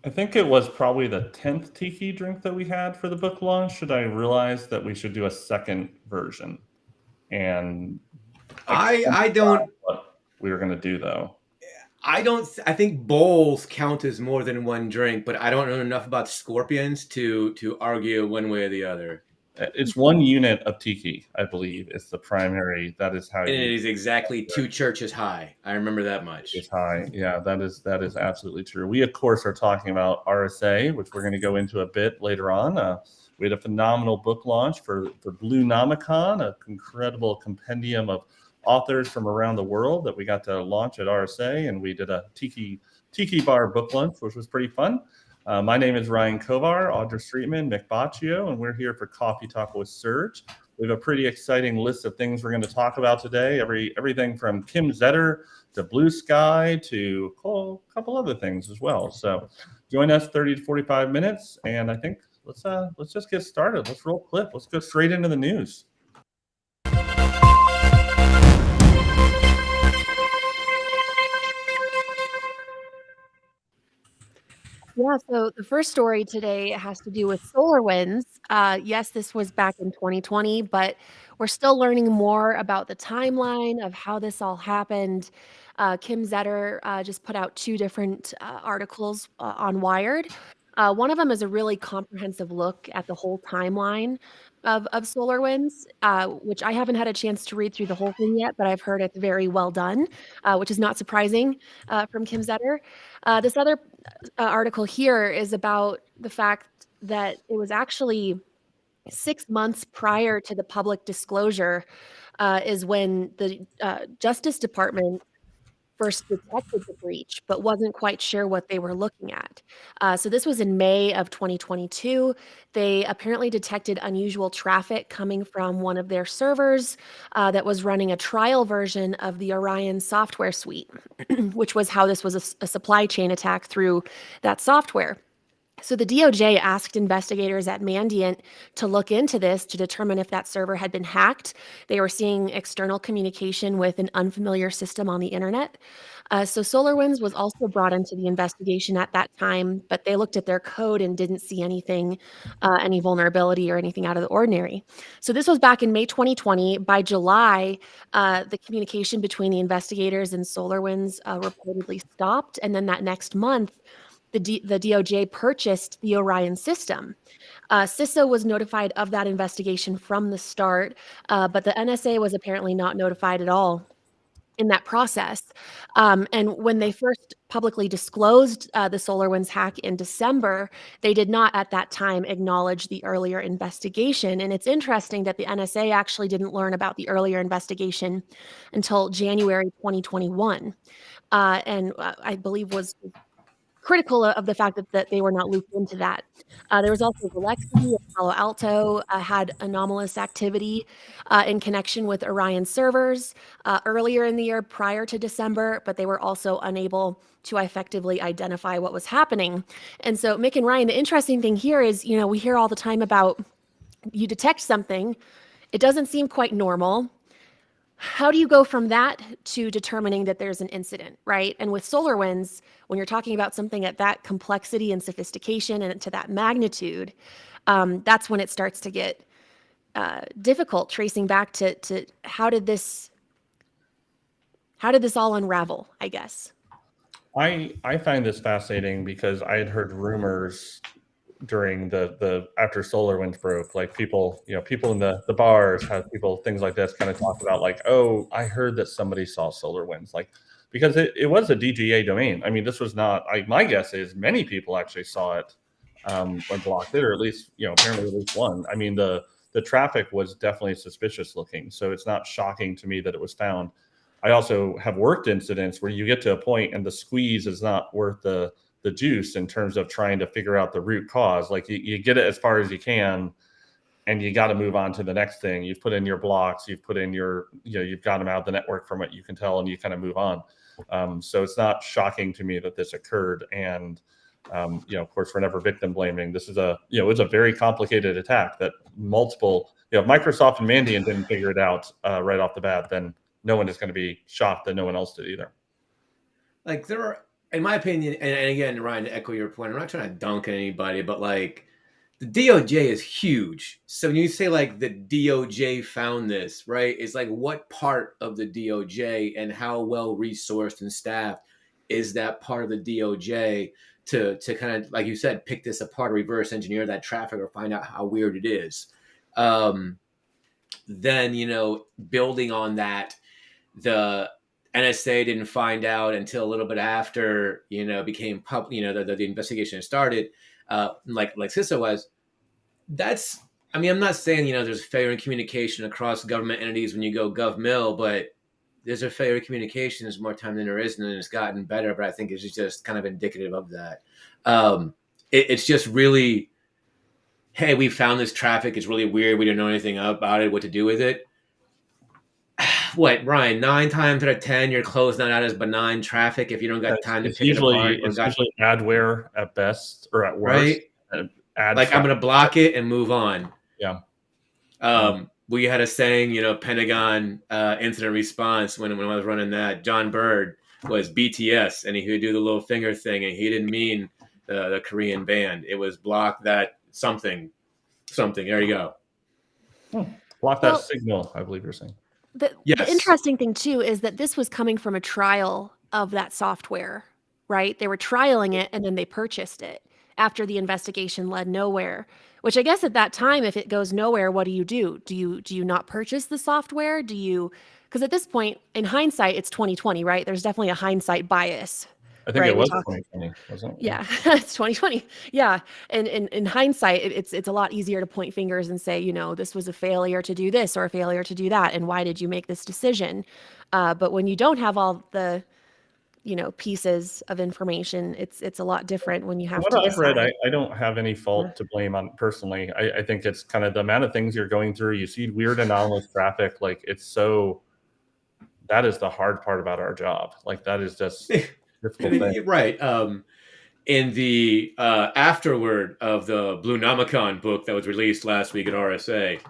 I think it was probably the 10th tiki drink that we had for the book launch. Should I realize that we should do a second version? And I can't I decide don't what we were going to do, though. I think bowls count as more than one drink, but I don't know enough about scorpions to argue one way or the other. It's one unit of tiki, I believe. It's the primary. That is how And you it is exactly 2 churches high. I remember that much. is high. Yeah, that is absolutely true. We of course are talking about RSA, which we're going to go into a bit later on. We had a phenomenal book launch for Bluenomicon, an incredible compendium of authors from around the world that we got to launch at RSA, and we did a tiki bar book launch, which was pretty fun. My name is Ryan Kovar, Audra Streetman, Mick Baccio, and we're here for Coffee Talk with Serge. We have a pretty exciting list of things we're going to talk about today. Everything from Kim Zetter to Bluesky to a couple other things as well. So join us 30 to 45 minutes, and I think let's just get started. Let's roll clip. Let's go straight into the news. Yeah, so the first story today has to do with SolarWinds. Yes, this was back in 2020, but we're still learning more about the timeline of how this all happened. Kim Zetter just put out 2 different articles on Wired. One of them is a really comprehensive look at the whole timeline of SolarWinds, which I haven't had a chance to read through the whole thing yet, but I've heard it's very well done, which is not surprising from Kim Zetter. This other article here is about the fact that it was actually 6 months prior to the public disclosure is when the Justice Department first detected the breach, but wasn't quite sure what they were looking at. So this was in May of 2022. They apparently detected unusual traffic coming from one of their servers that was running a trial version of the Orion software suite, which was how this was a supply chain attack through that software. So the DOJ asked investigators at Mandiant to look into this to determine if that server had been hacked. They were seeing external communication with an unfamiliar system on the internet. So SolarWinds was also brought into the investigation at that time, but they looked at their code and didn't see anything, any vulnerability or anything out of the ordinary. So this was back in May 2020. By July, the communication between the investigators and SolarWinds reportedly stopped. And then that next month, the DOJ purchased the Orion system. CISA was notified of that investigation from the start, but the NSA was apparently not notified at all in that process. And when they first publicly disclosed the SolarWinds hack in December, they did not at that time acknowledge the earlier investigation. And it's interesting that the NSA actually didn't learn about the earlier investigation until January 2021. And I believe was critical of the fact that they were not looped into that. There was also Alexi and Palo Alto had anomalous activity in connection with Orion servers earlier in the year prior to December, but they were also unable to effectively identify what was happening. And so, Mick and Ryan, the interesting thing here is, we hear all the time about you detect something, it doesn't seem quite normal. How do you go from that to determining that there's an incident, right? And with SolarWinds, when you're talking about something at that complexity and sophistication and to that magnitude, that's when it starts to get difficult tracing back to how did this all unravel, I guess. I find this fascinating because I had heard rumors during the after SolarWinds broke, like people in the bars had things like this kind of talk about like, oh, I heard that somebody saw SolarWinds, like, because it was a DGA domain. I mean, this was not, my guess is many people actually saw it when blocked it, or at least, apparently at least one. I mean, the traffic was definitely suspicious looking. So it's not shocking to me that it was found. I also have worked incidents where you get to a point and the squeeze is not worth the juice in terms of trying to figure out the root cause. Like you get it as far as you can, and you got to move on to the next thing. You've put in your blocks, you've put in your, you've got them out of the network from what you can tell, and you kind of move on. So it's not shocking to me that this occurred. And, of course, we're never victim blaming. This is it's a very complicated attack that multiple, if Microsoft and Mandiant didn't figure it out right off the bat, then no one is going to be shocked that no one else did either. Like there are in my opinion, and again, Ryan, to echo your point, I'm not trying to dunk on anybody, but like the DOJ is huge. So when you say like the DOJ found this, right? It's like what part of the DOJ and how well resourced and staffed is that part of the DOJ to kind of, like you said, pick this apart, reverse engineer that traffic, or find out how weird it is. Then, building on that, the NSA didn't find out until a little bit after, became public, the investigation started, like CISA was. That's, I mean, I'm not saying, there's failure in communication across government entities when you go GovMill, but there's a failure in communication. There's more time than there is, and it's gotten better, but I think it's just kind of indicative of that. It's just really, hey, we found this traffic. It's really weird. We didn't know anything about it, what to do with it. What, Ryan, 9 times out of 10, you're closing that out as benign traffic if you don't got time to pick it apart. It's usually adware at best or at worst. Right? I'm going to block it and move on. Yeah. We had a saying, Pentagon incident response when I was running that. John Bird was BTS, and he would do the little finger thing, and he didn't mean the Korean band. It was block that something. There you go. Block that signal, I believe you're saying. The interesting thing, too, is that this was coming from a trial of that software, right? They were trialing it, and then they purchased it after the investigation led nowhere, which I guess at that time, if it goes nowhere, what do? Do you not purchase the software? Because at this point, in hindsight, it's 2020, right? There's definitely a hindsight bias. I think it was 2020, wasn't it? Yeah, it's 2020. Yeah. And in hindsight, it's a lot easier to point fingers and say, this was a failure to do this or a failure to do that. And why did you make this decision? But when you don't have all the, pieces of information, it's a lot different when you have to. What I've read, I don't have any fault to blame on personally. I think it's kind of the amount of things you're going through. You see weird anomalous traffic. Like that is the hard part about our job. Like that is just right. In the afterward of the Bluenomicon book that was released last week at RSA,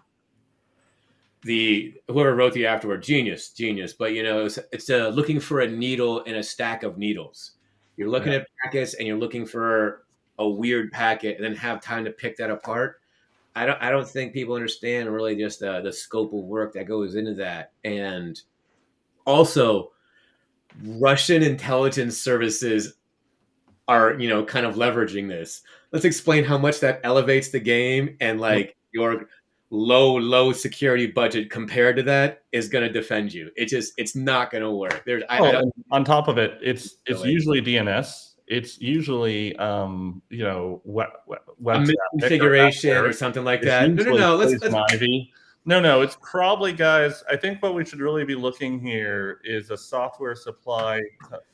whoever wrote the afterward, genius. But it's looking for a needle in a stack of needles. You're looking at packets and you're looking for a weird packet, and then have time to pick that apart. I don't think people understand really just the scope of work that goes into that, and also Russian intelligence services are, kind of leveraging this. Let's explain how much that elevates the game, and like your low security budget compared to that is going to defend you. It's not going to work. On top of it, it's usually DNS. It's usually web configuration or something like that. No. Let's No, it's probably, guys, I think what we should really be looking here is a software supply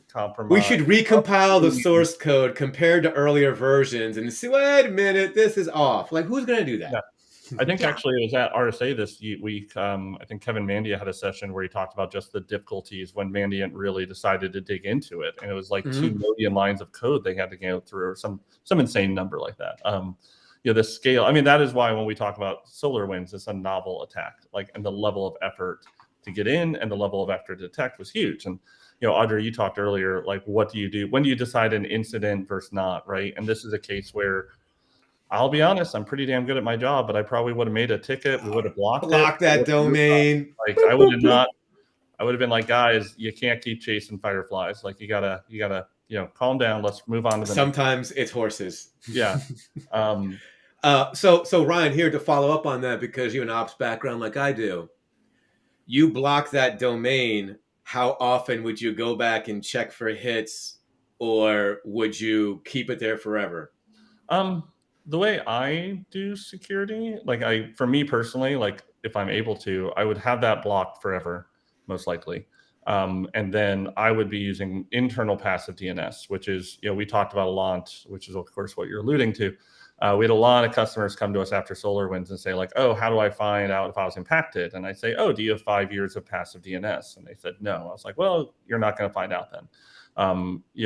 compromise. We should recompile the source code compared to earlier versions and see, wait a minute, this is off. Like, who's going to do that? Yeah. I think actually it was at RSA this week. I think Kevin Mandia had a session where he talked about just the difficulties when Mandiant really decided to dig into it. And it was like 2 million lines of code they had to go through, or some insane number like that. The scale, I mean, that is why when we talk about SolarWinds, it's a novel attack, and the level of effort to get in and the level of effort to detect was huge. And, Audra, you talked earlier, like, what do you do? When do you decide an incident versus not, right? And this is a case where, I'll be honest, I'm pretty damn good at my job, but I probably would have made a ticket. We would have blocked that domain. Like, I would have been like, guys, you can't keep chasing fireflies. Like, you gotta, calm down. Let's move on to the Sometimes it's horses. Yeah. So Ryan, here to follow up on that, because you have an ops background like I do. You block that domain. How often would you go back and check for hits, or would you keep it there forever? The way I do security, for me personally, if I'm able to, I would have that blocked forever, most likely. And then I would be using internal passive DNS, which is, we talked about a lot, which is, of course, what you're alluding to. We had a lot of customers come to us after SolarWinds and say, like, oh, how do I find out if I was impacted? And I say, oh, do you have 5 years of passive DNS? And they said, no. I was like, well, you're not going to find out then.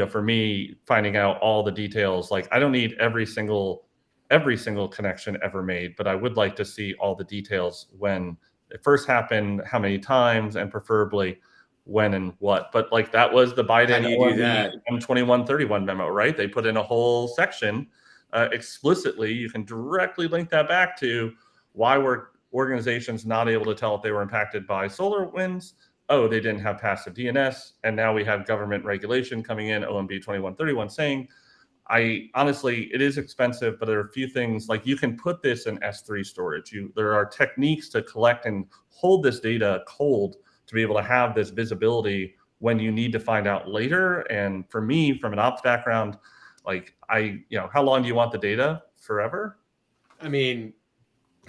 For me, finding out all the details, I don't need every single connection ever made, but I would like to see all the details when it first happened, how many times, and preferably when and what. But like that was the How Biden do you do that? M2131 memo, right? They put in a whole section explicitly. You can directly link that back to why were organizations not able to tell if they were impacted by SolarWinds. Oh, they didn't have passive DNS. And now we have government regulation coming in, OMB 2131, saying, I honestly, it is expensive, but there are a few things like you can put this in S3 storage. There are techniques to collect and hold this data cold to be able to have this visibility when you need to find out later. And for me, from an ops background, like how long do you want the data? Forever? I mean,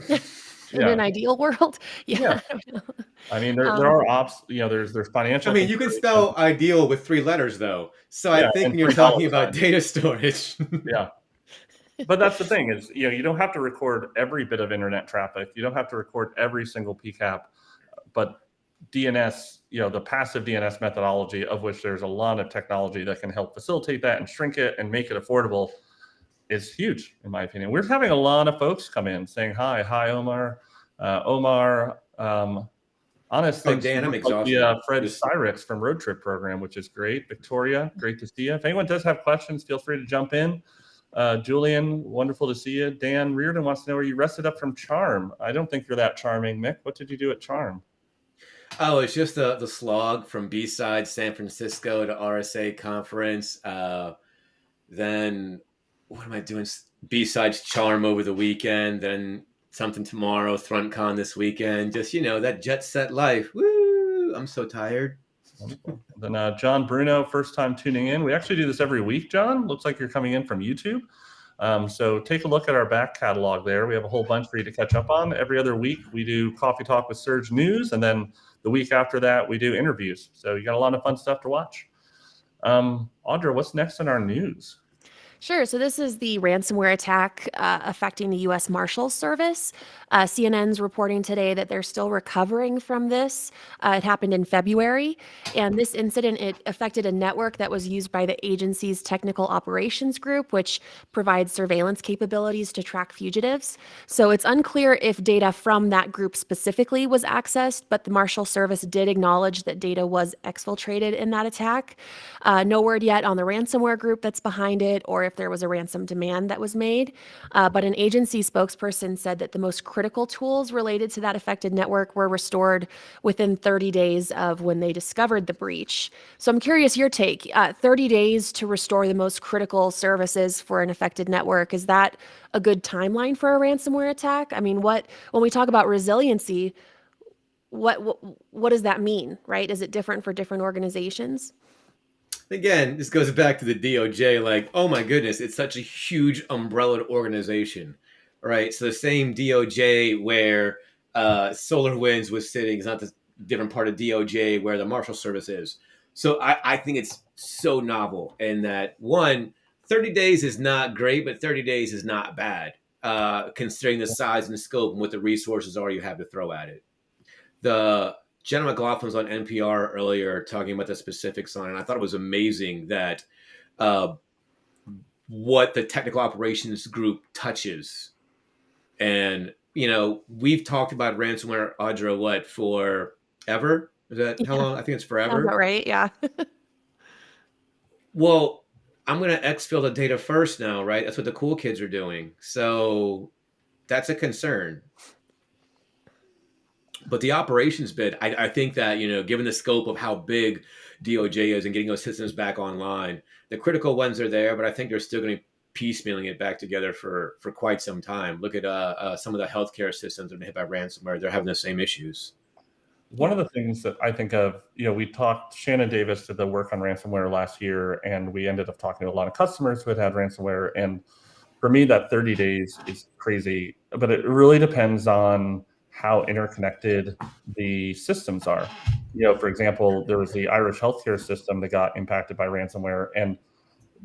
in an ideal world, yeah. I mean, there are ops. There's financial. I mean, you can spell ideal with 3 letters, though. So I think when you're talking about data storage, yeah. But that's the thing is, you don't have to record every bit of internet traffic. You don't have to record every single PCAP, but DNS, the passive DNS methodology, of which there's a lot of technology that can help facilitate that and shrink it and make it affordable, is huge, in my opinion. We're having a lot of folks come in saying, hi, Omar. Honestly, Dan, I'm exhausted. Fred Cyrix from Road Trip Program, which is great. Victoria, great to see you. If anyone does have questions, feel free to jump in. Julian, wonderful to see you. Dan Reardon wants to know, are you rested up from Charm? I don't think you're that charming, Mick. What did you do at Charm? Oh, it's just the slog from B-side San Francisco to RSA conference. Then what am I doing? B-sides Charm over the weekend. Then something tomorrow. ThruntCon this weekend. Just that jet set life. Woo! I'm so tired. Wonderful. Then John Bruno, first time tuning in. We actually do this every week, John. Looks like you're coming in from YouTube. So take a look at our back catalog there. We have a whole bunch for you to catch up on. Every other week, we do Coffee Talk with Surge News. And then the week after that, we do interviews. So you got a lot of fun stuff to watch. Audra, what's next in our news? Sure. So this is the ransomware attack affecting the U.S. Marshals Service. CNN's reporting today that they're still recovering from this. It happened in February, and this incident, it affected a network that was used by the agency's technical operations group, which provides surveillance capabilities to track fugitives. So it's unclear if data from that group specifically was accessed, but the Marshals Service did acknowledge that data was exfiltrated in that attack. No word yet on the ransomware group that's behind it, or if there was a ransom demand that was made. But an agency spokesperson said that the most critical tools related to that affected network were restored within 30 days of when they discovered the breach. So I'm curious your take. 30 days to restore the most critical services for an affected network. Is that a good timeline for a ransomware attack? I mean, when we talk about resiliency, what does that mean, right? Is it different for different organizations? Again, this goes back to the DOJ, like, oh my goodness, it's such a huge umbrella organization, right? So the same DOJ where SolarWinds was sitting is not the different part of DOJ where the Marshals Service is. So I think it's so novel in that, 30 days is not great, but 30 days is not bad, considering the size and the scope and what the resources are you have to throw at it. The Jenna McLaughlin was on NPR earlier talking about the specifics on it. And I thought it was amazing that what the technical operations group touches. And, we've talked about ransomware, Audra, forever? Is that how long? I think it's forever. Sounds about right, yeah. Well, I'm going to exfil the data first now, right? That's what the cool kids are doing. So that's a concern. But the operations bit, I think that, given the scope of how big DOJ is and getting those systems back online, the critical ones are there, but I think they're still going to be piecemealing it back together for quite some time. Look at some of the healthcare systems that are hit by ransomware. They're having the same issues. One of the things that I think of, we talked, Shannon Davis did the work on ransomware last year, and we ended up talking to a lot of customers who had ransomware. And for me, that 30 days is crazy, but it really depends on how interconnected the systems are. For example, there was the Irish healthcare system that got impacted by ransomware, and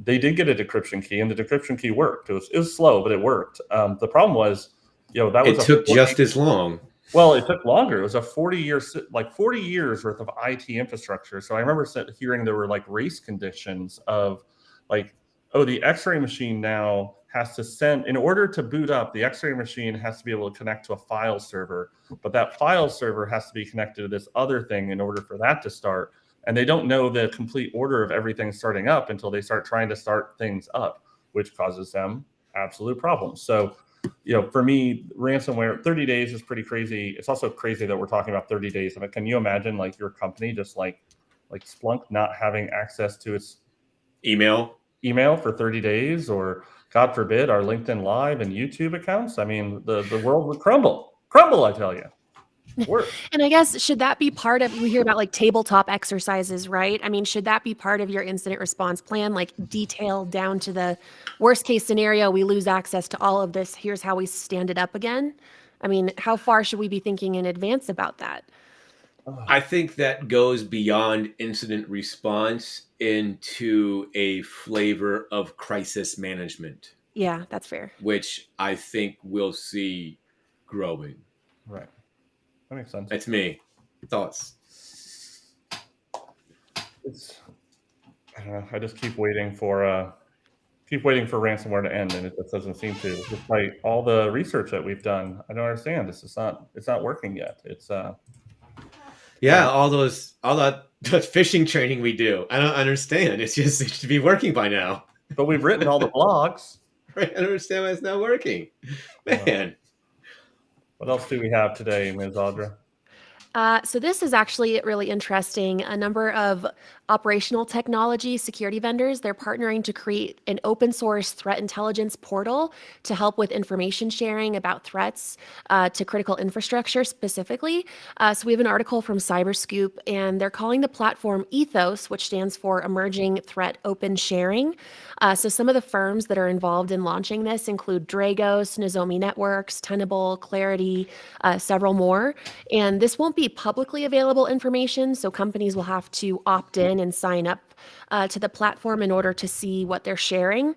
they did get a decryption key, and the decryption key worked. It was slow, but it worked. The problem was, it took just as long. Well, it took longer. It was a 40 years worth of IT infrastructure. So I remember hearing there were like race conditions of like, oh, the X-ray machine now has to send, in order to boot up, the X-ray machine has to be able to connect to a file server, but that file server has to be connected to this other thing in order for that to start. And they don't know the complete order of everything starting up until they start trying to start things up, which causes them absolute problems. So, for me, ransomware, 30 days is pretty crazy. It's also crazy that we're talking about 30 days. I mean, can you imagine like your company just like Splunk not having access to its email for 30 days, or God forbid, our LinkedIn Live and YouTube accounts? I mean, the world would crumble, I tell you. And I guess, should that be part of, we hear about like tabletop exercises, right? I mean, should that be part of your incident response plan, like detailed down to the worst case scenario, we lose access to all of this, here's how we stand it up again? I mean, how far should we be thinking in advance about that? I think that goes beyond incident response into a flavor of crisis management. Yeah, that's fair. Which I think we'll see growing. Right. That makes sense. That's me. Thoughts? I don't know. I just keep waiting for ransomware to end, and it just doesn't seem to. Despite all the research that we've done, I don't understand. It's not working yet. It's all that phishing training we do. I don't understand. It should be working by now. But we've written all the blogs. I don't understand why it's not working, man. What else do we have today, Ms. Audra? So this is actually really interesting. A number of operational technology security vendors, they're partnering to create an open source threat intelligence portal to help with information sharing about threats to critical infrastructure specifically. So we have an article from Cyberscoop, and they're calling the platform Ethos, which stands for Emerging Threat Open Sharing. So some of the firms that are involved in launching this include Dragos, Nozomi Networks, Tenable, Clarity, several more. And this won't be publicly available information, so companies will have to opt in and sign up to the platform in order to see what they're sharing.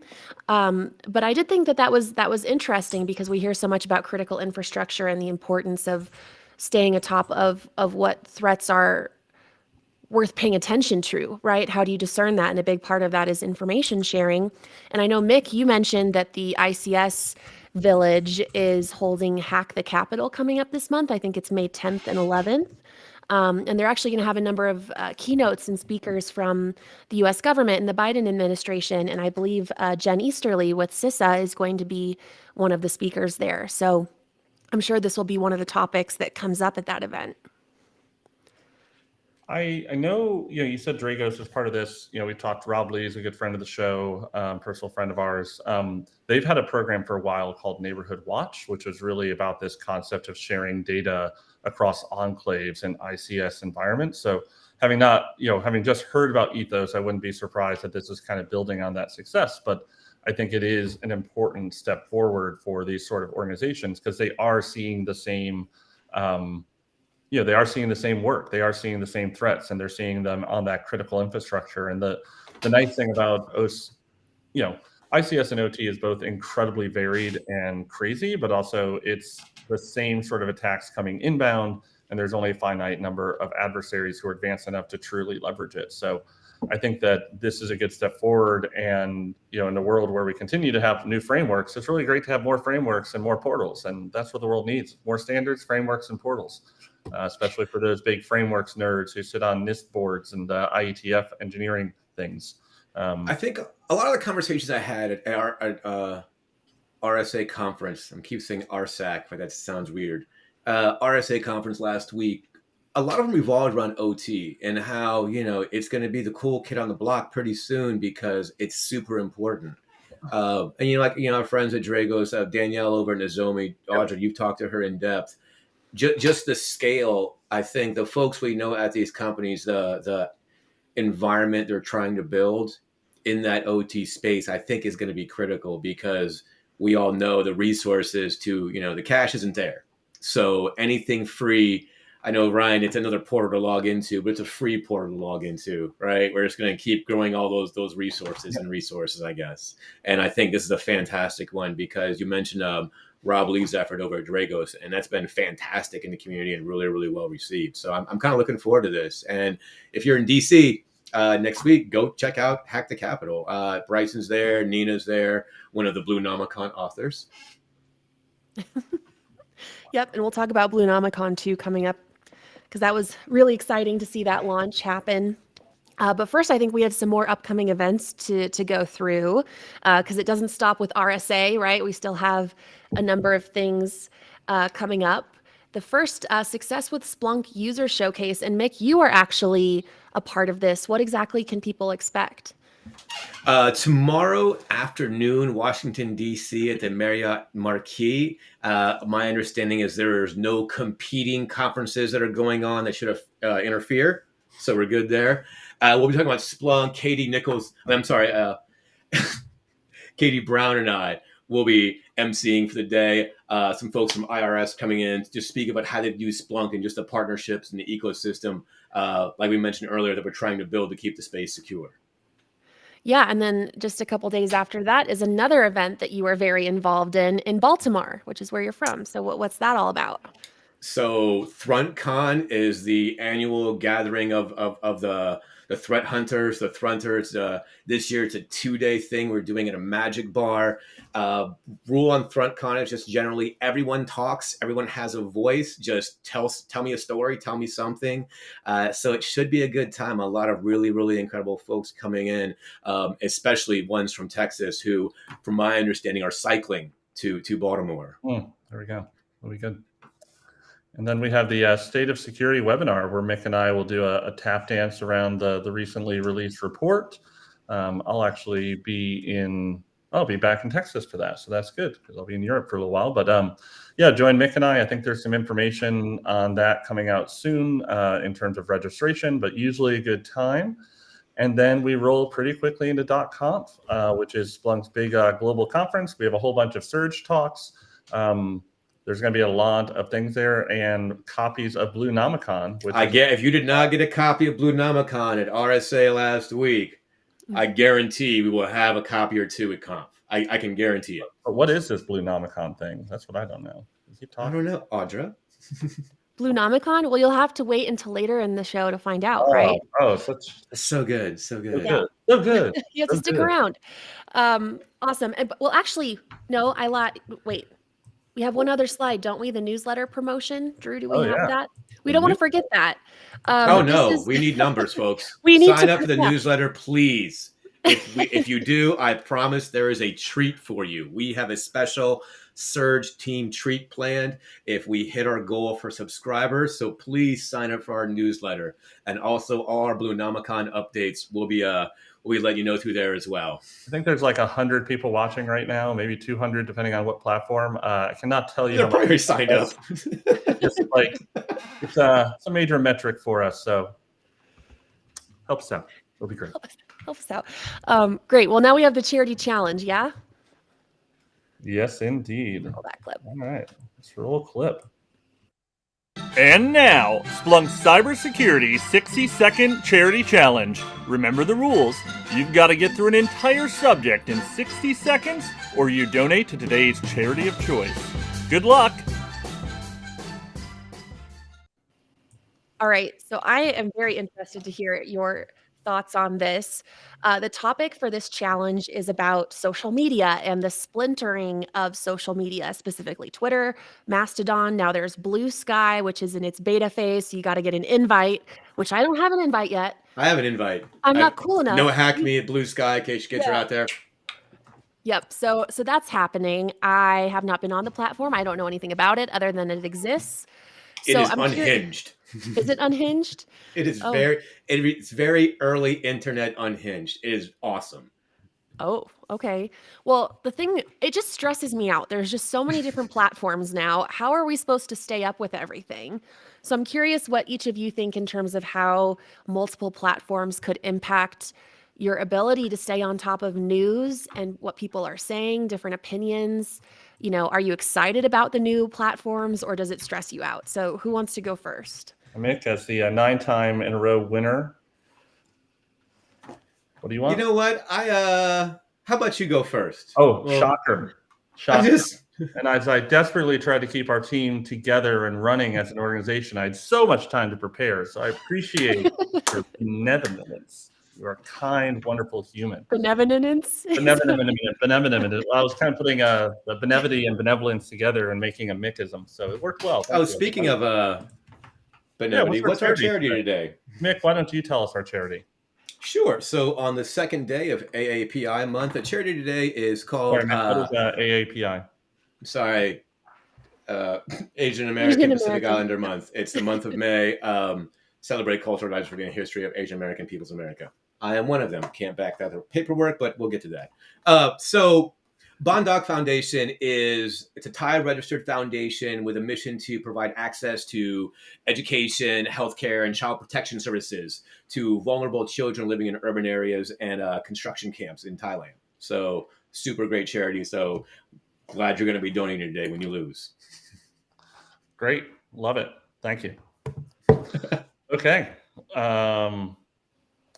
But I did think that was interesting, because we hear so much about critical infrastructure and the importance of staying atop of what threats are worth paying attention to, right? How do you discern that? And a big part of that is information sharing. And I know, Mick, you mentioned that the ICS Village is holding Hack the Capitol coming up this month. I think it's May 10th and 11th. And they're actually going to have a number of keynotes and speakers from the U.S. government and the Biden administration. And I believe Jen Easterly with CISA is going to be one of the speakers there. So I'm sure this will be one of the topics that comes up at that event. I know, you said Dragos is part of this. We've talked, Rob Lee is a good friend of the show, personal friend of ours. They've had a program for a while called Neighborhood Watch, which was really about this concept of sharing data across enclaves and ICS environments. So having just heard about Ethos, I wouldn't be surprised that this is kind of building on that success. But I think it is an important step forward for these sort of organizations, because they are seeing the same they are seeing the same work, they are seeing the same threats, and they're seeing them on that critical infrastructure. And the nice thing about ICS and OT is both incredibly varied and crazy, but also it's the same sort of attacks coming inbound, and there's only a finite number of adversaries who are advanced enough to truly leverage it. So I think that this is a good step forward. And, in the world where we continue to have new frameworks, it's really great to have more frameworks and more portals. And that's what the world needs: more standards, frameworks, and portals, especially for those big frameworks nerds who sit on NIST boards and IETF engineering things. I think a lot of the conversations I had at our RSA conference, I keep saying RSAC, but that sounds weird. RSA conference last week, a lot of them revolved around OT and how, it's going to be the cool kid on the block pretty soon because it's super important. And our friends at Dragos, Danielle over at Nozomi, Audra, you've talked to her in depth. Just the scale, I think the folks we know at these companies, the environment they're trying to build in that OT space, I think is going to be critical, because we all know the resources to, the cash isn't there. So anything free, I know, Ryan, it's another portal to log into, but it's a free portal to log into, right? We're just going to keep growing all those resources, I guess. And I think this is a fantastic one, because you mentioned Rob Lee's effort over at Dragos, and that's been fantastic in the community and really, really well received. So I'm kind of looking forward to this. And if you're in DC, next week, go check out Hack the Capitol. Bryson's there, Nina's there, one of the Blue Nomicon authors. Yep, and we'll talk about Blue Nomicon too coming up, because that was really exciting to see that launch happen. But first, I think we have some more upcoming events to go through, because it doesn't stop with RSA, right? We still have a number of things coming up. The first, Success with Splunk user showcase. And Mick, you are actually a part of this. What exactly can people expect? Tomorrow afternoon, Washington, D.C. at the Marriott Marquis. My understanding is there's no competing conferences that are going on that should interfere. So we're good there. We'll be talking about Splunk. Katie Brown and I will be emceeing for the day. Some folks from IRS coming in to speak about how they use Splunk and just the partnerships and the ecosystem, like we mentioned earlier, that we're trying to build to keep the space secure. Yeah, and then just a couple days after that is another event that you are very involved in Baltimore, which is where you're from. So what's that all about? So ThruntCon is the annual gathering of the threat hunters, the Thrunters. This year it's a 2-day thing we're doing at a Magic Bar. Rule on ThruntCon is just generally everyone talks, everyone has a voice. Just tell me a story, tell me something. So it should be a good time. A lot of really, really incredible folks coming in, especially ones from Texas who, from my understanding, are cycling to Baltimore. There we go. That'll be good. And then we have the State of Security webinar where Mick and I will do a tap dance around the recently released report. I'll actually I'll be back in Texas for that. So that's good because I'll be in Europe for a little while. But yeah, join Mick and I. I think there's some information on that coming out soon in terms of registration, but usually a good time. And then we roll pretty quickly into .conf, which is Splunk's big global conference. We have a whole bunch of surge talks. There's going to be a lot of things there and copies of Blue Nomicon. If you did not get a copy of Blue Nomicon at RSA last week, I guarantee we will have a copy or two at Conf. I can guarantee it. But what is this Blue Nomicon thing? That's what I don't know. I don't know, Audra. Blue Nomicon? Well, you'll have to wait until later in the show to find out, right? So good. So good. You have to stick around. Awesome. Well, actually, no, I lied. Wait. We have one other slide, don't we? The newsletter promotion. Drew, do we have that? We don't want to forget that. We need numbers, folks. We need Sign up for the newsletter, please. If you do, I promise there is a treat for you. We have a special Surge team treat planned if we hit our goal for subscribers. So please sign up for our newsletter. And also all our Blue Nomicon updates will be we'll let you know through there as well. I think there's like 100 people watching right now, maybe 200, depending on what platform. I cannot tell you. They're probably signed up. It's a major metric for us. So help us out. It'll be great. Help us out. Great. Well, now we have the charity challenge. Yeah. Yes, indeed. Roll that clip. All right. Let's roll a clip. And now, Splunk Cybersecurity 60-second charity challenge. Remember the rules. You've got to get through an entire subject in 60 seconds, or you donate to today's charity of choice. Good luck. All right. So I am very interested to hear your thoughts on this. The topic for this challenge is about social media and the splintering of social media, specifically Twitter, Mastodon. Now there's Bluesky, which is in its beta phase. So you got to get an invite, which I don't have an invite yet. I have an invite. I'm not cool enough. No hack me at Bluesky in case you get her out there. Yep. So that's happening. I have not been on the platform. I don't know anything about it other than it exists. It is unhinged. Is it unhinged? It is it's very early internet unhinged. It is awesome. Oh, okay. Well, it just stresses me out. There's just so many different platforms now. How are we supposed to stay up with everything? So I'm curious what each of you think in terms of how multiple platforms could impact your ability to stay on top of news and what people are saying, different opinions. Are you excited about the new platforms or does it stress you out? So who wants to go first? Mick, as the 9-time in a row winner, what do you want? You know what? How about you go first? Shocker. And as I desperately tried to keep our team together and running as an organization, I had so much time to prepare. So I appreciate your benevolence. You're a kind, wonderful human. Benevolence. Benevolent. I was kind of putting the benevity and benevolence together and making a Mickism, so it worked well. Thank you. Speaking of benevolity, what's our charity today? Mick, why don't you tell us our charity? Sure. So on the second day of AAPI month, the charity today is called. Sorry, Mick, what is AAPI? Sorry, Asian American Pacific Islander Month. It's the month of May. Celebrate cultural diversity and history of Asian American peoples of America. I am one of them. Can't back that with paperwork, but we'll get to that. So Bondoc Foundation it's a Thai registered foundation with a mission to provide access to education, healthcare, and child protection services to vulnerable children living in urban areas and construction camps in Thailand. So super great charity. So glad you're going to be donating today when you lose. Great. Love it. Thank you. Okay.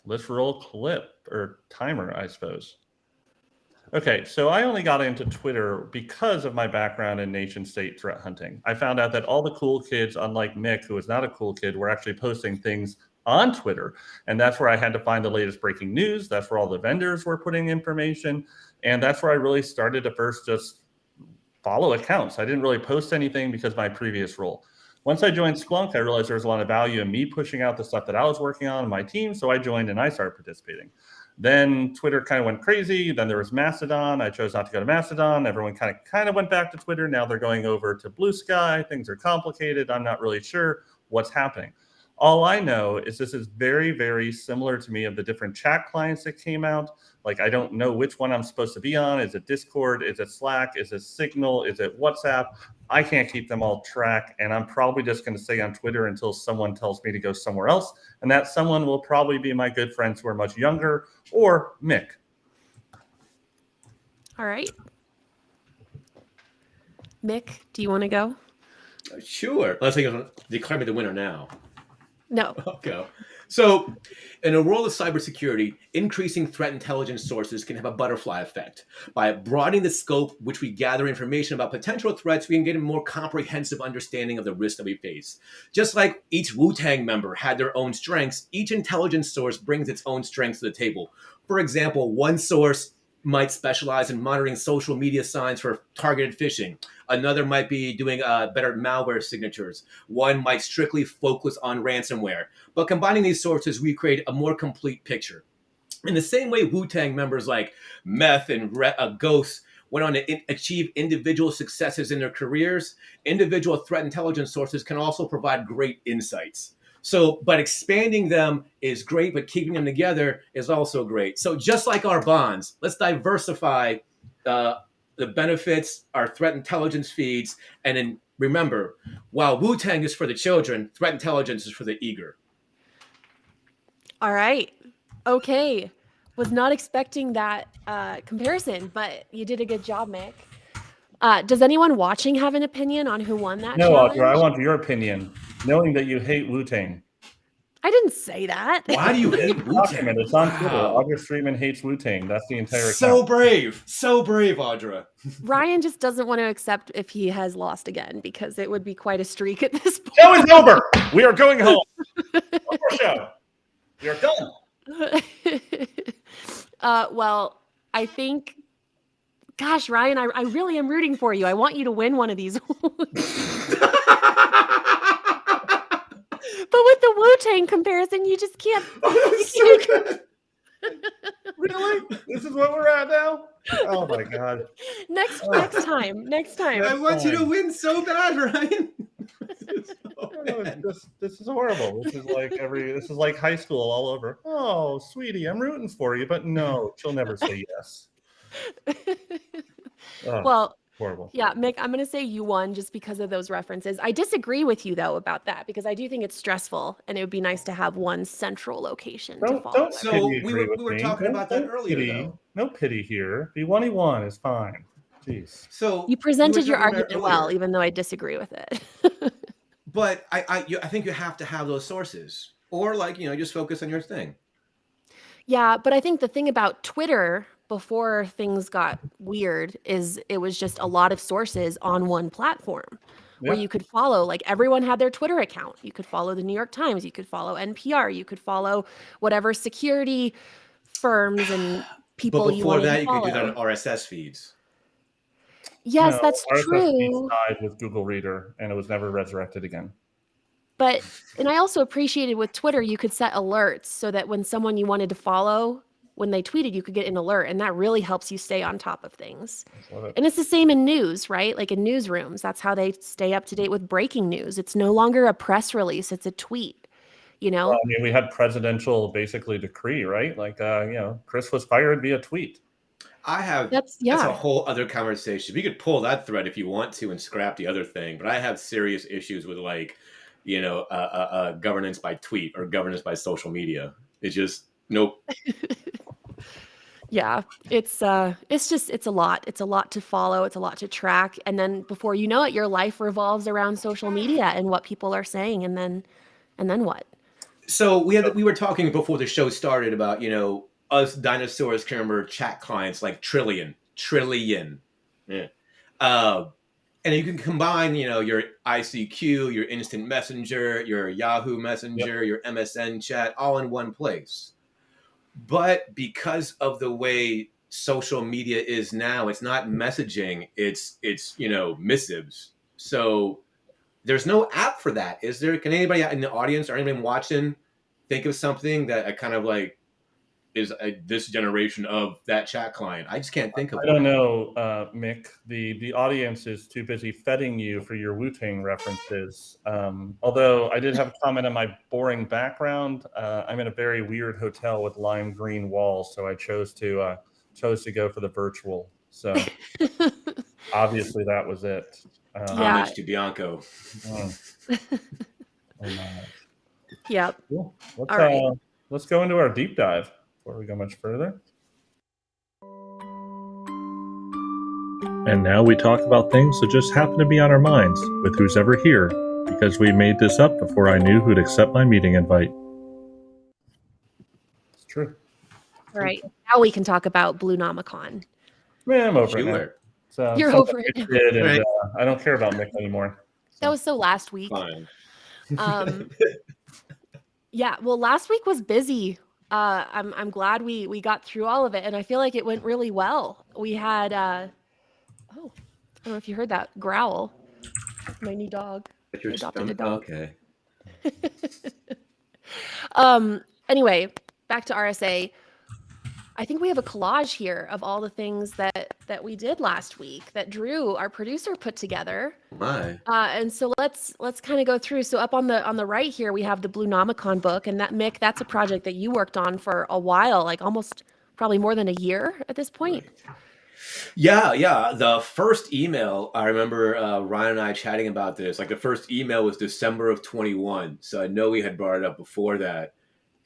Let's roll clip or timer, I suppose. Okay, so I only got into Twitter because of my background in nation-state threat hunting. I found out that all the cool kids, unlike Mick, who is not a cool kid, were actually posting things on Twitter. And that's where I had to find the latest breaking news. That's where all the vendors were putting information. And that's where I really started to first just follow accounts. I didn't really post anything because of my previous role. Once I joined Splunk, I realized there was a lot of value in me pushing out the stuff that I was working on in my team. So I joined and I started participating. Then Twitter kind of went crazy. Then there was Mastodon. I chose not to go to Mastodon. Everyone kind of went back to Twitter. Now they're going over to Bluesky. Things are complicated. I'm not really sure what's happening. All I know is this is very, very similar to me of the different chat clients that came out. Like, I don't know which one I'm supposed to be on. Is it Discord? Is it Slack? Is it Signal? Is it WhatsApp? I can't keep them all track. And I'm probably just going to stay on Twitter until someone tells me to go somewhere else. And that someone will probably be my good friends who are much younger or Mick. All right. Mick, do you want to go? Sure. Let's declare me the winner now. No. Okay. So, in a world of cybersecurity, increasing threat intelligence sources can have a butterfly effect. By broadening the scope which we gather information about potential threats, we can get a more comprehensive understanding of the risks that we face. Just like each Wu-Tang member had their own strengths, each intelligence source brings its own strengths to the table. For example, one source might specialize in monitoring social media signs for targeted phishing. Another might be doing better malware signatures. One might strictly focus on ransomware. But combining these sources, we create a more complete picture. In the same way Wu-Tang members like Meth and Ghost went on to achieve individual successes in their careers, individual threat intelligence sources can also provide great insights. So, but expanding them is great, but keeping them together is also great. So just like our bonds, let's diversify the benefits, our threat intelligence feeds. And then remember, while Wu-Tang is for the children, threat intelligence is for the eager. All right. Okay. Was not expecting that comparison, but you did a good job, Mick. Does anyone watching have an opinion on who won that challenge? Audra, I want your opinion. Knowing that you hate Wu-Tang. I didn't say that. Why do you hate Wu-Tang? It's on Twitter. Audra Streetman hates Wu-Tang. That's the entire account. So brave, Audra. Ryan just doesn't want to accept if he has lost again because it would be quite a streak at this point. Show is over. We are going home. One more show. We are done. Well, I think, gosh, Ryan, I really am rooting for you. I want you to win one of these. But with the Wu-Tang comparison, you just can't. So good. Really? This is what we're at now? Oh my God. Next time. I want you to win so bad, Ryan. This is horrible. This is like high school all over. Oh, sweetie, I'm rooting for you, but no, she'll never say yes. Oh, Well, horrible. yeah, Mick, I'm going to say you won just because of those references. I disagree with you, though, about that because I do think it's stressful and it would be nice to have one central location to follow. Don't So pity we agree were with me. talking about that Don't earlier, pity. though. No pity here. The 1v1 is fine. Jeez. So You presented we your were talking about argument well, earlier. even though I disagree with it. But I think you have to have those sources, or just focus on your thing. Yeah, but I think the thing about Twitter before things got weird is it was just a lot of sources on one platform. where you could follow, like everyone had their Twitter account. You could follow the New York Times, you could follow NPR, you could follow whatever security firms and people But you before wanted that, to you could do follow. that on RSS feeds. Yes, No, that's RSS feeds true. died with Google Reader, and it was never resurrected again. But, and I also appreciated with Twitter, you could set alerts so that when someone you wanted to follow, when they tweeted, you could get an alert. And that really helps you stay on top of things. And it's the same in news, right? Like in newsrooms, that's how they stay up to date with breaking news. It's no longer a press release, it's a tweet, you know? Well, I mean, we had presidential basically decree, right? Like, Chris was fired via tweet. That's a whole other conversation. We could pull that thread if you want to and scrap the other thing. But I have serious issues with governance by tweet or governance by social media. It's just nope. Yeah, it's a lot. It's a lot to follow. It's a lot to track. And then before you know it, your life revolves around social media and what people are saying. And then what? So we were talking before the show started about, us dinosaurs can remember chat clients like trillion. Yeah. And you can combine, your ICQ, your instant messenger, your Yahoo Messenger, your MSN chat, all in one place. But because of the way social media is now, it's not messaging, it's missives. So there's no app for that, is there? Can anybody in the audience or anybody watching think of something that kind of like is this generation of that chat client? I just can't think of I don't know, Mick. The audience is too busy feting you for your Wu-Tang references. Although I did have a comment on my boring background. I'm in a very weird hotel with lime green walls, so I chose to go for the virtual. So obviously that was it. Homage to Bianco. Yeah. Cool. All right. Let's go into our deep dive before we go much further. And now we talk about things that just happen to be on our minds with who's ever here, because we made this up before I knew who'd accept my meeting invite. It's true. All right. Now we can talk about Bluenomicon. Man, I'm over it now. You're over it now. And, I don't care about Mick anymore. So. That was so last week. Fine. Yeah, well, last week was busy. I'm glad we got through all of it, and I feel like it went really well. We had I don't know if you heard that growl. My new dog. I adopted a dog. Okay. Anyway, back to RSA. I think we have a collage here of all the things that we did last week that Drew, our producer, put together. My. And so let's kind of go through. So up on the right here, we have the Bluenomicon book, and that, Mick, that's a project that you worked on for a while, like almost probably more than a year at this point. Right. Yeah. The first email, I remember Ryan and I chatting about this. Like the first email was December of 21. So I know we had brought it up before that.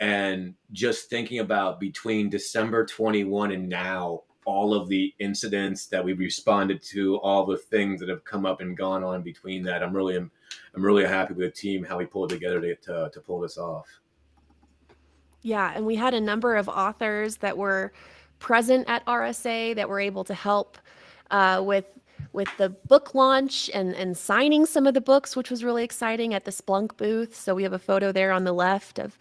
And just thinking about between December 21 and now, all of the incidents that we've responded to, all the things that have come up and gone on between that, I'm really happy with the team, how we pulled together to pull this off. Yeah, and we had a number of authors that were present at RSA that were able to help with the book launch and signing some of the books, which was really exciting at the Splunk booth. So we have a photo there on the left of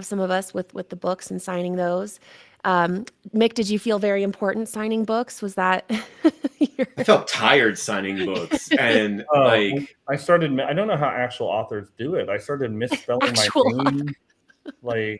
some of us with the books and signing those. Mick, did you feel very important signing books? Was that? I felt tired signing books, and I don't know how actual authors do it. I started misspelling my name.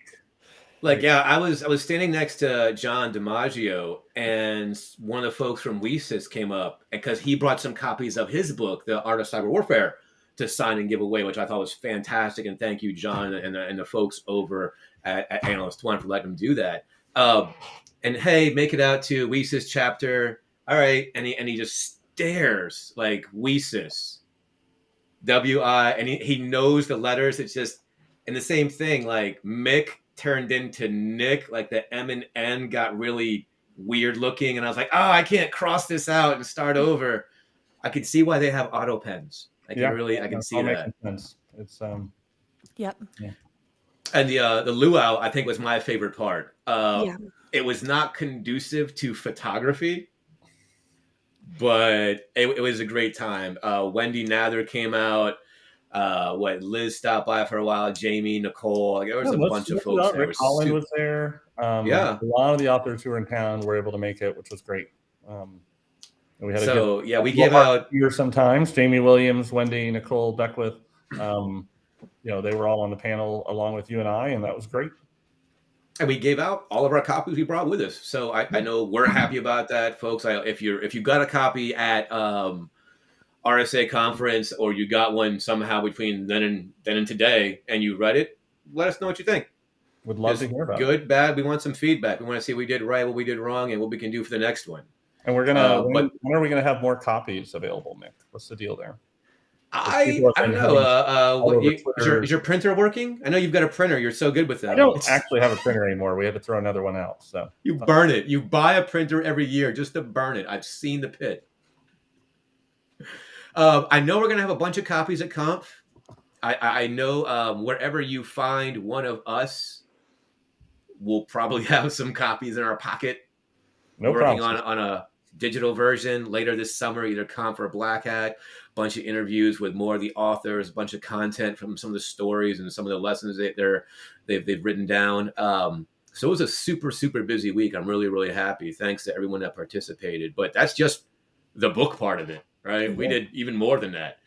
Yeah, I was standing next to John DiMaggio, and one of the folks from WeSys came up because he brought some copies of his book, The Art of Cyber Warfare, to sign and give away, which I thought was fantastic. And thank you, John, and the folks over at Analyst One for letting him do that. And hey, make it out to WeSys chapter. All right. And he just stares like WeSys, W-I, and he knows the letters. It's just, and the same thing, like Mick turned into Nick, like the M and N got really weird looking. And I was like, I can't cross this out and start over. I could see why they have auto pens. I can see that. Sense. It's Yep. Yeah. And the luau, I think, was my favorite part. It was not conducive to photography. but it was a great time. Wendy Nather came out. Liz stopped by for a while. Jamie, Nicole. Like, there was a bunch of folks there. Rick Holland was there. Yeah. A lot of the authors who were in town were able to make it, which was great. And we had we gave out here sometimes. Jamie Williams, Wendy, Nicole Beckwith. They were all on the panel along with you and I, and that was great. And we gave out all of our copies we brought with us. So I know we're happy about that, folks. If you got a copy at RSA conference, or you got one somehow between then and today, and you read it, let us know what you think. Would love to hear about good, bad. We want some feedback. We want to see what we did right, what we did wrong, and what we can do for the next one. And we're gonna. When are we gonna have more copies available, Mick? What's the deal there? I don't know. Is your printer working? I know you've got a printer. You're so good with that. I don't actually have a printer anymore. We had to throw another one out. So you burn it. You buy a printer every year just to burn it. I've seen the pit. I know we're going to have a bunch of copies at Conf. I know wherever you find one of us, we'll probably have some copies in our pocket. No working problem. on a digital version later this summer, either Conf or Black Hat. Bunch of interviews with more of the authors, a bunch of content from some of the stories and some of the lessons they've written down. So it was a super, super busy week. I'm really, really happy. Thanks to everyone that participated. But that's just the book part of it, right? Mm-hmm. We did even more than that.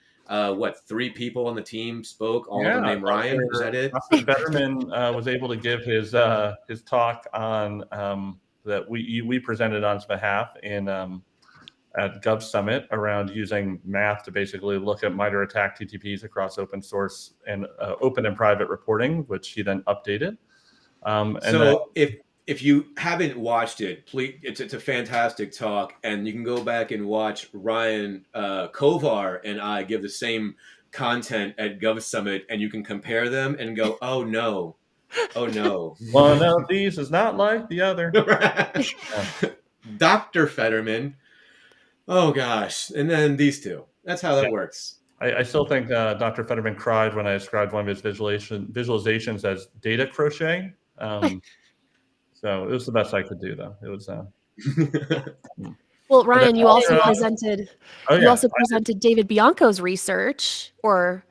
3 people on the team spoke, all of them named Ryan. Was that it? Dr. Fetterman was able to give his talk on that we presented on his behalf in at Gov Summit around using math to basically look at MITRE ATT&CK TTPs across open source and open and private reporting, which he then updated. If you haven't watched it, please, it's a fantastic talk, and you can go back and watch Ryan Kovar and I give the same content at Gov Summit, and you can compare them and go, oh no. One of these is not like the other. Dr. Fetterman. Oh gosh, and then these two. That's how that works. I still think Dr. Fetterman cried when I described one of his visualizations as data crochet. So it was the best I could do, though. It was. Well, Ryan, you also presented. You also presented David Bianco's research, or.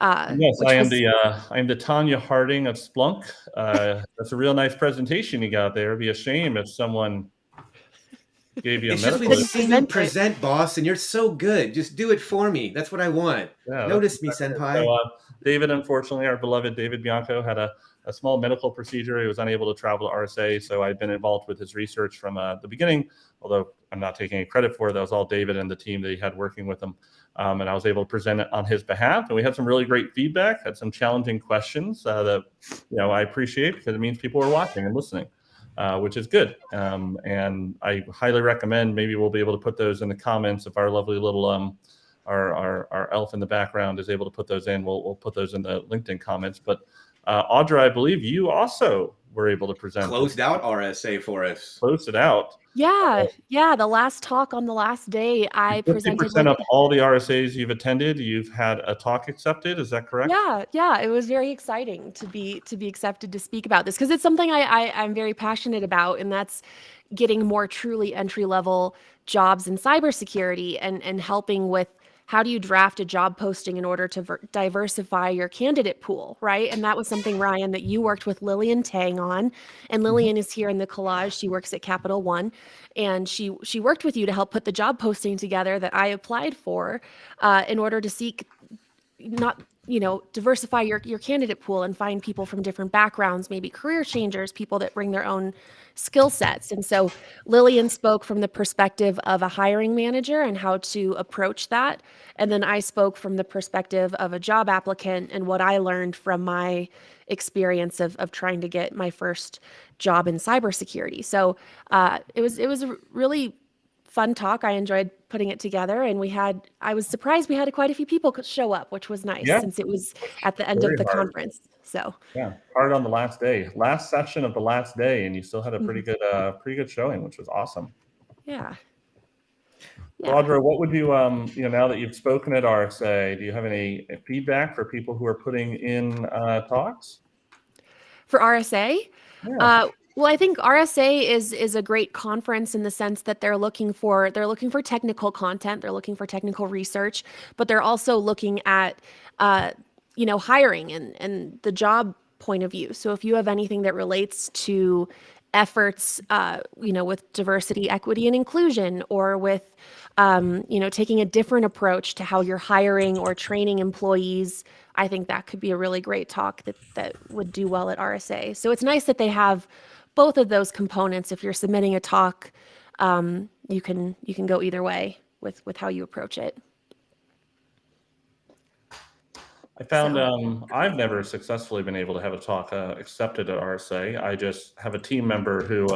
Yes, I am the Tanya Harding of Splunk. That's a real nice presentation you got there. It'd be a shame if someone gave you a medical. It's just we present, boss, and you're so good. Just do it for me. That's what I want. Yeah, notice me, senpai. So, David, unfortunately, our beloved David Bianco had a small medical procedure. He was unable to travel to RSA, so I've been involved with his research from the beginning, although I'm not taking any credit for it. That was all David and the team that he had working with him. And I was able to present it on his behalf. And we had some really great feedback, had some challenging questions that I appreciate, because it means people are watching and listening, which is good. And I highly recommend, maybe we'll be able to put those in the comments if our lovely little our elf in the background is able to put those in. We'll put those in the LinkedIn comments. But Audra, I believe you also were able to present. Closed out RSA for us. Closed it out. Yeah. The last talk on the last day, I presented. 50% of all the RSAs you've attended, you've had a talk accepted. Is that correct? Yeah. It was very exciting to be accepted to speak about this, because it's something I'm very passionate about, and that's getting more truly entry-level jobs in cybersecurity and helping with how do you draft a job posting in order to diversify your candidate pool, right? And that was something, Ryan, that you worked with Lillian Tang on. And Lillian is here in the collage. She works at Capital One. And she worked with you to help put the job posting together that I applied for in order to seek diversify your candidate pool and find people from different backgrounds, maybe career changers, people that bring their own skill sets. And so Lillian spoke from the perspective of a hiring manager and how to approach that. And then I spoke from the perspective of a job applicant and what I learned from my experience of trying to get my first job in cybersecurity. So it was a really fun talk. I enjoyed putting it together, and I was surprised we had quite a few people show up, which was nice since it was at the end of the conference. So hard on the last session of the last day, and you still had a pretty good showing, which was awesome. Yeah. Audra, what would you now that you've spoken at RSA, do you have any feedback for people who are putting in talks for RSA? Well, I think RSA is a great conference in the sense that they're looking for technical content, they're looking for technical research, but they're also looking at hiring and the job point of view. So if you have anything that relates to efforts with diversity, equity, and inclusion, or with taking a different approach to how you're hiring or training employees, I think that could be a really great talk that would do well at RSA. So it's nice that they have both of those components. If you're submitting a talk, you can go either way with how you approach it. I found I've never successfully been able to have a talk accepted at RSA. I just have a team member who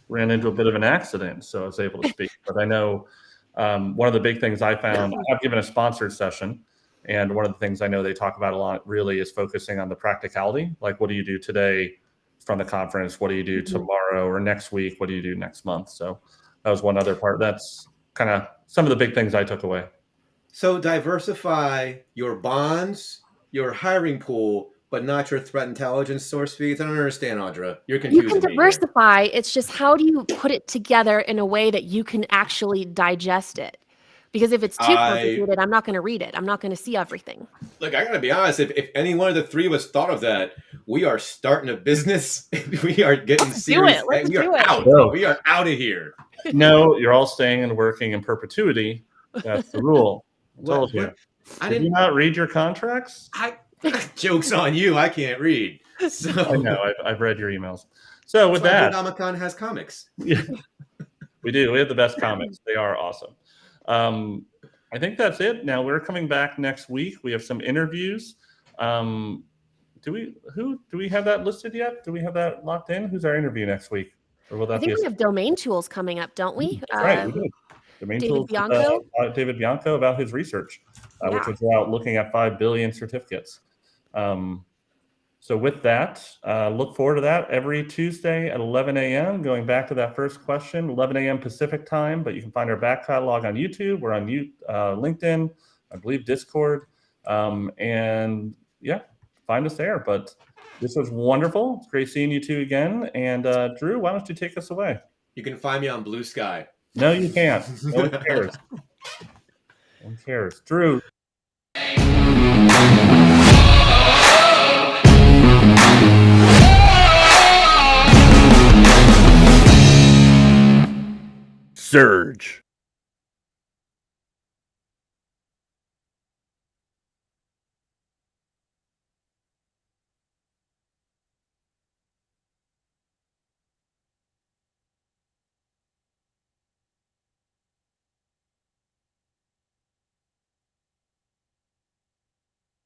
ran into a bit of an accident, so I was able to speak. But I know one of the big things I found, I've given a sponsored session, and one of the things I know they talk about a lot really is focusing on the practicality. Like, what do you do today from the conference? What do you do tomorrow or next week? What do you do next month? So that was one other part. That's kind of some of the big things I took away. So diversify your bonds, your hiring pool, but not your threat intelligence source feeds. I don't understand, Audra. You're confusing me. You can diversify. It's just, how do you put it together in a way that you can actually digest it? Because if it's too complicated, I'm not going to read it. I'm not going to see everything. Look, I got to be honest. If any one of the three of us thought of that, we are starting a business. We are getting serious. Let's do it. Out. No. We are out of here. No, you're all staying and working in perpetuity. That's the rule. I told you. Did you not read your contracts? Joke's on you. I can't read. So I know. I've read your emails. So with that, Omicron has comics. Yeah, we do. We have the best comics. They are awesome. I think that's it. Now we're coming back next week. We have some interviews. Do we have that listed yet? Do we have that locked in? Who's our interview next week? Or will that I think we have domain tools coming up, don't we? Right, we do. Domain David tools, Bianco? David Bianco about his research, which was out looking at 5 billion certificates. So with that, look forward to that every Tuesday at 11 a.m. Going back to that first question, 11 a.m. Pacific time, but you can find our back catalog on YouTube. We're on LinkedIn, I believe Discord, and yeah, find us there. But this was wonderful. It's great seeing you two again. And Drew, why don't you take us away? You can find me on Bluesky. No, you can't. No one cares. No one cares. Drew. Surge.